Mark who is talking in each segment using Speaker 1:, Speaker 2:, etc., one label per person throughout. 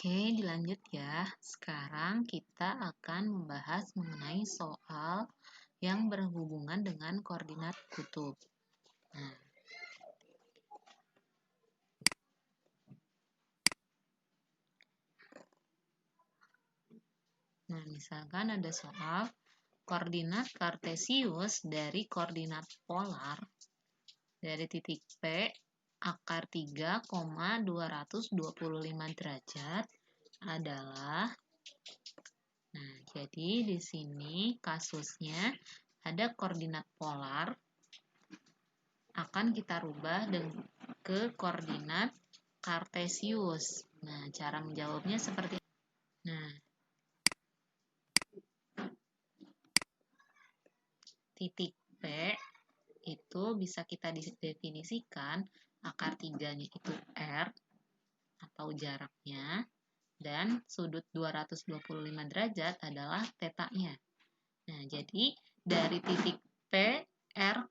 Speaker 1: Oke, dilanjut ya. Sekarang kita akan membahas mengenai soal yang berhubungan dengan koordinat kutub. Nah, misalkan ada soal koordinat kartesius dari koordinat polar dari titik P akar 3,225 derajat adalah. Nah, jadi di sini kasusnya ada koordinat polar akan kita rubah ke koordinat kartesius. Nah, cara menjawabnya seperti ini. Nah, titik P itu bisa kita definisikan akar 3-nya itu R atau jaraknya dan sudut 225 derajat adalah tetanya. Nah, jadi dari titik P, R,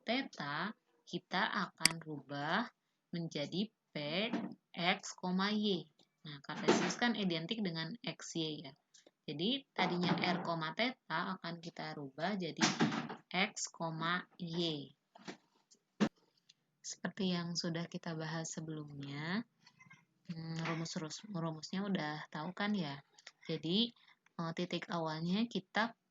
Speaker 1: theta kita akan rubah menjadi P, X, Y. Nah, kartesius kan identik dengan X, Y ya. Jadi tadinya R, theta akan kita rubah jadi X, Y. Seperti yang sudah kita bahas sebelumnya, rumusnya udah tahu kan ya. Jadi titik awalnya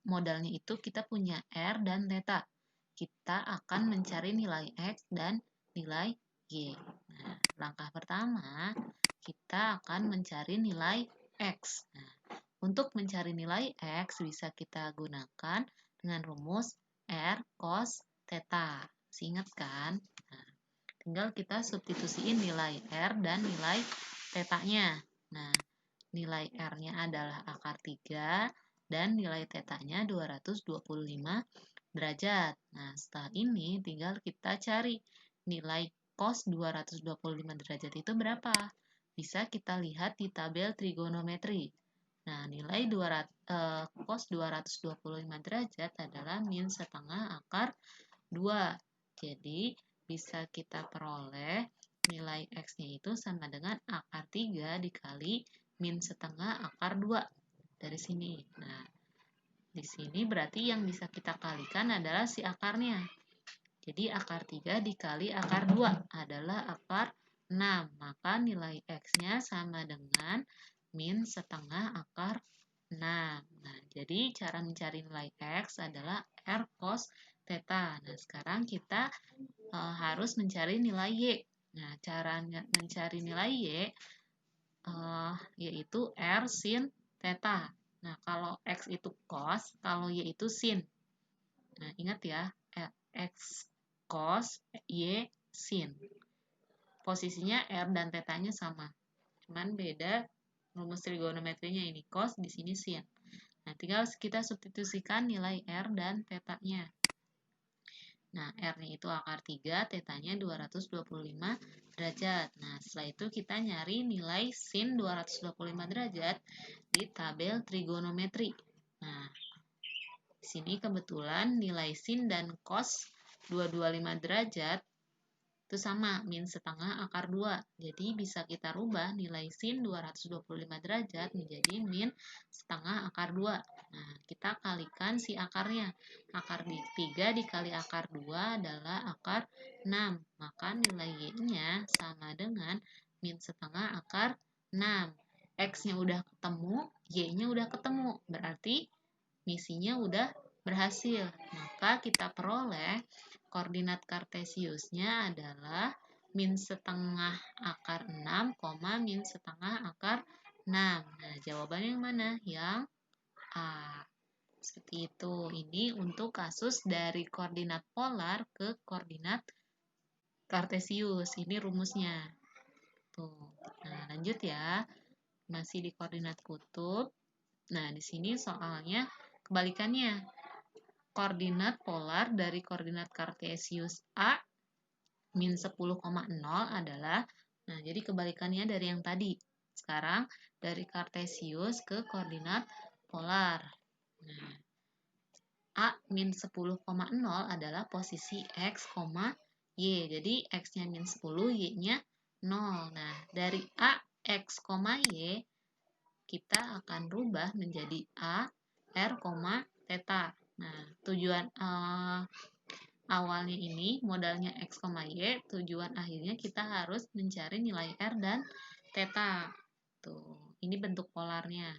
Speaker 1: modalnya itu kita punya R dan theta. Kita akan mencari nilai X dan nilai Y. Nah, langkah pertama kita akan mencari nilai X. Nah, untuk mencari nilai X bisa kita gunakan dengan rumus R cos theta. Masih ingat kan? Nah, tinggal kita substitusiin nilai R dan nilai tetanya. Nah, nilai R-nya adalah akar 3 dan nilai tetanya 225 derajat. Nah, setelah ini tinggal kita cari nilai cos 225 derajat itu berapa. Bisa kita lihat di tabel trigonometri. Nah, nilai cos 225 derajat adalah min setengah akar 2. Jadi, bisa kita peroleh nilai X-nya itu sama dengan akar 3 dikali min setengah akar 2 dari sini. Nah, di sini berarti yang bisa kita kalikan adalah si akarnya. Jadi akar 3 dikali akar 2 adalah akar 6. Maka nilai X-nya sama dengan min setengah akar 6. Nah, jadi cara mencari nilai X adalah R cos theta. Nah, sekarang kita harus mencari nilai Y. Nah, cara mencari nilai Y yaitu R sin theta. Nah, kalau X itu cos, kalau Y itu sin. Nah, ingat ya, X cos, Y sin. Posisinya R dan tetanya sama. Cuman beda rumus trigonometrinya ini cos, di sini sin. Nah, tinggal kita substitusikan nilai R dan tetanya. Nah, R-nya itu akar 3, tetanya 225 derajat. Nah, setelah itu kita nyari nilai sin 225 derajat di tabel trigonometri. Nah, di sini kebetulan nilai sin dan cos 225 derajat itu sama, min setengah akar 2. Jadi bisa kita rubah nilai sin 225 derajat menjadi min setengah akar 2. Nah, kita kalikan si akarnya. Akar 3 dikali akar 2 adalah akar 6. Maka nilai Y-nya sama dengan min setengah akar 6. X-nya udah ketemu, Y-nya udah ketemu. Berarti misinya udah berhasil. Maka kita peroleh koordinat kartesiusnya adalah min setengah akar 6, min setengah akar 6. Nah, jawabannya yang mana? Yang A. Seperti itu. Ini untuk kasus dari koordinat polar ke koordinat kartesius. Ini rumusnya. Tuh. Nah, lanjut ya. Masih di koordinat kutub. Nah, di sini soalnya kebalikannya. Koordinat polar dari koordinat kartesius A min 10,0 adalah, nah jadi kebalikannya dari yang tadi. Sekarang dari kartesius ke koordinat polar. Nah, A min 10,0 adalah posisi X, Y. Jadi X-nya min 10, Y-nya 0. Nah, dari A, X, Y, kita akan rubah menjadi A, R, theta. Nah, tujuan awalnya ini, modalnya X, Y, tujuan akhirnya kita harus mencari nilai R dan theta. Tuh, ini bentuk polarnya.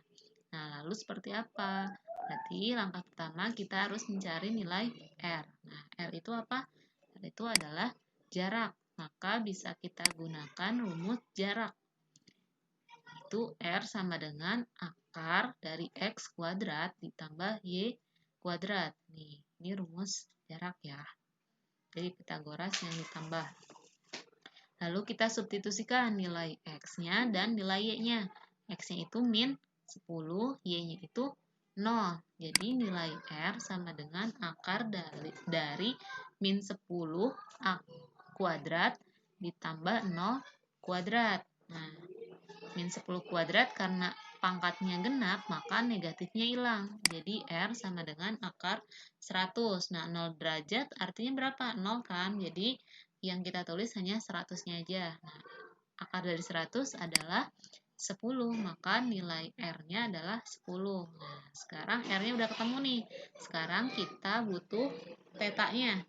Speaker 1: Nah, lalu seperti apa? Berarti langkah pertama kita harus mencari nilai R. Nah, R itu apa? R itu adalah jarak. Maka bisa kita gunakan rumus jarak. Itu R sama dengan akar dari X kuadrat ditambah Y kuadrat. Nih, ini rumus jarak ya. Jadi Pitagoras yang ditambah. Lalu kita substitusikan nilai X-nya dan nilai Y-nya. X-nya itu min 10, Y-nya itu 0. Jadi nilai R sama dengan akar dari min 10 A kuadrat ditambah 0 kuadrat. Nah, min 10 kuadrat karena pangkatnya genap, maka negatifnya hilang. Jadi R sama dengan akar 100. Nah, 0 derajat artinya berapa? 0 kan? Jadi yang kita tulis hanya 100-nya aja. Nah, akar dari 100 adalah 10, maka nilai R-nya adalah 10. Nah, sekarang R-nya udah ketemu nih. Sekarang kita butuh theta-nya.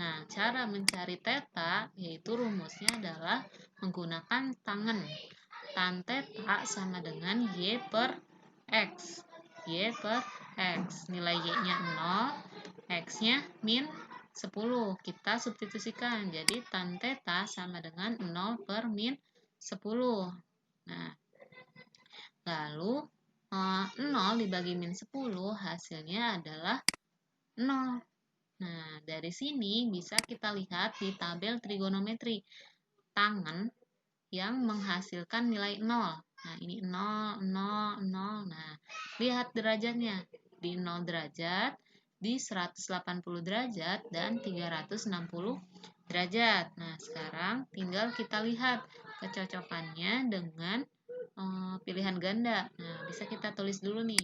Speaker 1: Nah, cara mencari theta yaitu rumusnya adalah menggunakan tangen. Tan theta sama dengan Y per X. Y per X. Nilai Y-nya 0, X-nya min 10. Kita substitusikan. Jadi tan theta sama dengan 0 per min 10. Nah, lalu 0 dibagi min 10 hasilnya adalah 0. Nah, dari sini bisa kita lihat di tabel trigonometri tangen yang menghasilkan nilai 0. Nah, ini 0, 0, 0. Nah, lihat derajatnya. Di 0 derajat, di 180 derajat, dan 360 derajat. Nah, sekarang tinggal kita lihat kecocokannya dengan pilihan ganda. Nah, bisa kita tulis dulu nih.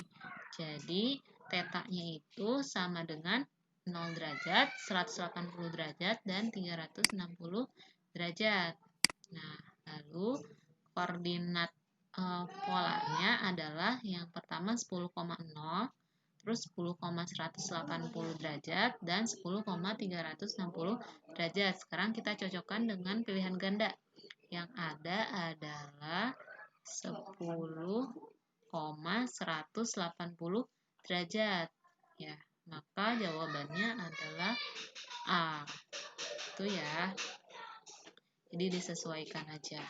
Speaker 1: Jadi, tetanya itu sama dengan 0 derajat, 180 derajat, dan 360 derajat. Nah, lalu koordinat polarnya adalah yang pertama 10,0, terus 10,180 derajat, dan 10,360 derajat. Sekarang kita cocokkan dengan pilihan ganda. Yang ada adalah 10,180 derajat. Ya, maka jawabannya adalah A. Itu ya. Jadi disesuaikan aja.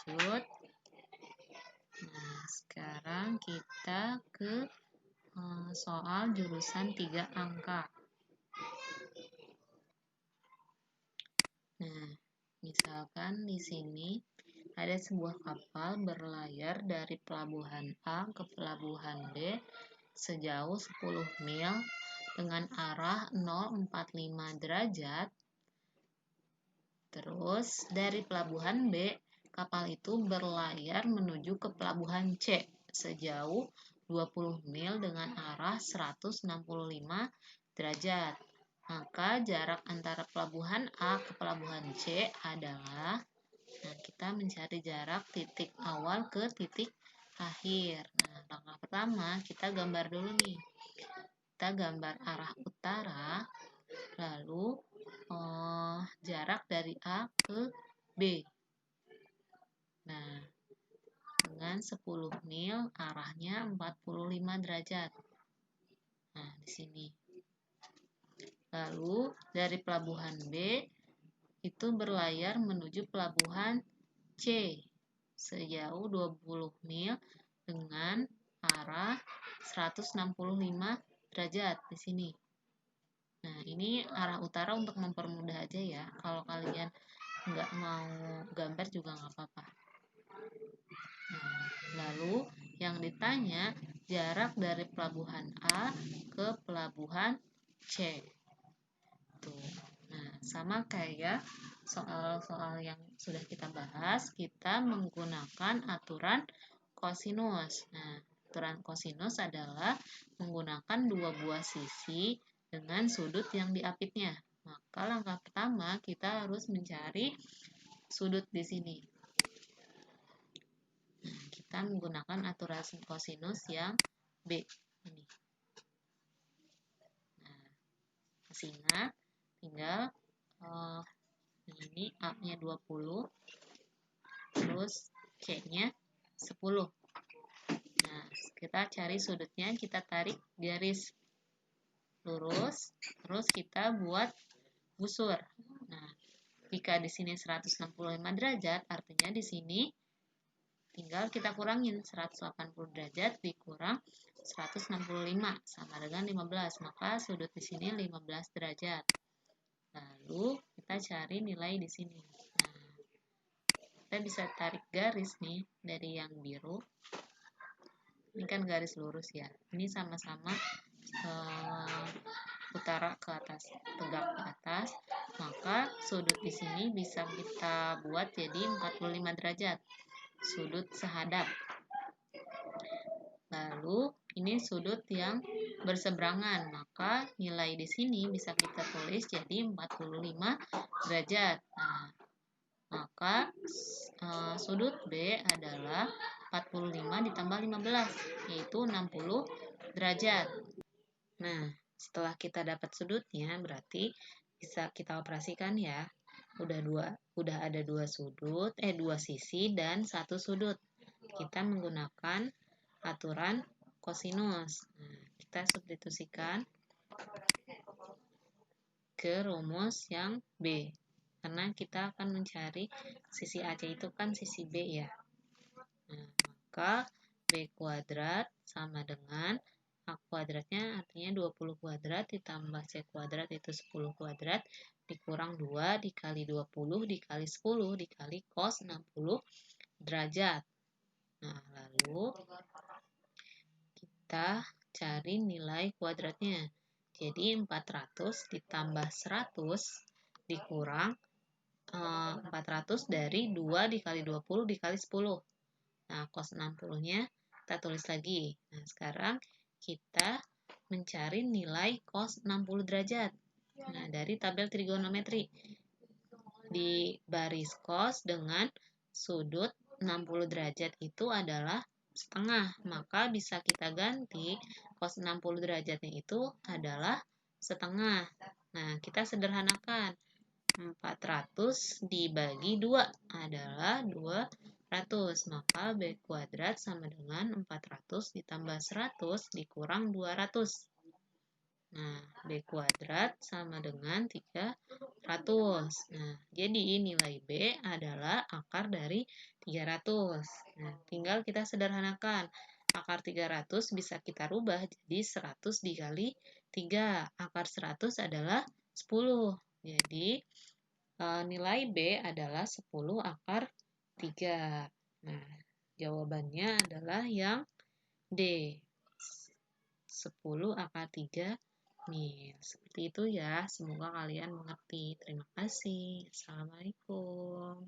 Speaker 1: Lanjut. Nah, sekarang kita ke soal jurusan 3 angka. Nah, misalkan di sini ada sebuah kapal berlayar dari pelabuhan A ke pelabuhan B sejauh 10 mil dengan arah 045 derajat. Terus dari pelabuhan B, kapal itu berlayar menuju ke pelabuhan C sejauh 20 mil dengan arah 165 derajat. Maka jarak antara pelabuhan A ke pelabuhan C adalah, nah, kita mencari jarak titik awal ke titik akhir. Nah, langkah pertama kita gambar dulu nih. Kita gambar arah utara, lalu jarak dari A ke B. Nah, dengan 10 mil arahnya 45 derajat. Nah, di sini. Lalu dari pelabuhan B itu berlayar menuju pelabuhan C sejauh 20 mil dengan arah 165 derajat di sini. Nah, ini arah utara untuk mempermudah aja ya. Kalau kalian nggak mau gambar juga nggak apa-apa. Nah, lalu yang ditanya jarak dari pelabuhan A ke pelabuhan C. Tuh. Nah, sama kayak soal-soal yang sudah kita bahas, kita menggunakan aturan kosinus. Nah, aturan kosinus adalah menggunakan dua buah sisi dengan sudut yang diapitnya. Maka langkah pertama kita harus mencari sudut di sini. kita menggunakan aturan kosinus yang B ini. Nah, masih ingat, tinggal ini A-nya 20, terus C-nya 10. Nah, kita cari sudutnya, kita tarik garis lurus, terus kita buat busur. Nah, jika di sini 165 derajat, artinya di sini tinggal kita kurangin 180 derajat dikurang 165 sama dengan 15. Maka sudut di sini 15 derajat. Lalu kita cari nilai di sini. Nah, kita bisa tarik garis nih dari yang biru. Ini kan garis lurus ya. Ini sama-sama utara ke atas, tegak ke atas. Maka sudut di sini bisa kita buat jadi 45 derajat. Sudut sehadap. Lalu ini sudut yang berseberangan, maka nilai di sini bisa kita tulis jadi 45 derajat. Nah, maka sudut B adalah 45 ditambah 15, yaitu 60 derajat. Nah, setelah kita dapat sudutnya, berarti bisa kita operasikan ya. Udah ada dua sisi dan satu sudut. Kita menggunakan aturan kosinus. Nah, kita substitusikan ke rumus yang B. Karena kita akan mencari sisi AC itu kan sisi B ya. Nah, maka B kuadrat sama dengan A kuadratnya artinya 20 kuadrat ditambah C kuadrat itu 10 kuadrat dikurang 2 dikali 20 dikali 10 dikali cos 60 derajat. Nah, lalu kita cari nilai kuadratnya. Jadi 400 ditambah 100 dikurang 400 dari 2 dikali 20 dikali 10. Nah, cos 60-nya kita tulis lagi. Nah, sekarang kita mencari nilai cos 60 derajat. Nah, dari tabel trigonometri. Di baris cos dengan sudut 60 derajat itu adalah setengah. Maka bisa kita ganti cos 60 derajatnya itu adalah setengah. Nah, kita sederhanakan. 400 dibagi 2 adalah 200. Maka B kuadrat sama dengan 400 ditambah 100 dikurang 200. Nah, B kuadrat sama dengan 300. Nah, jadi nilai B adalah akar dari 300. Nah, tinggal kita sederhanakan. Akar 300 bisa kita rubah jadi 100 dikali 3. Akar 100 adalah 10. Jadi, nilai B adalah 10 akar 3. Nah, jawabannya adalah yang D. 10 akar 3 mil. Seperti itu ya. Semoga kalian mengerti. Terima kasih. Assalamualaikum.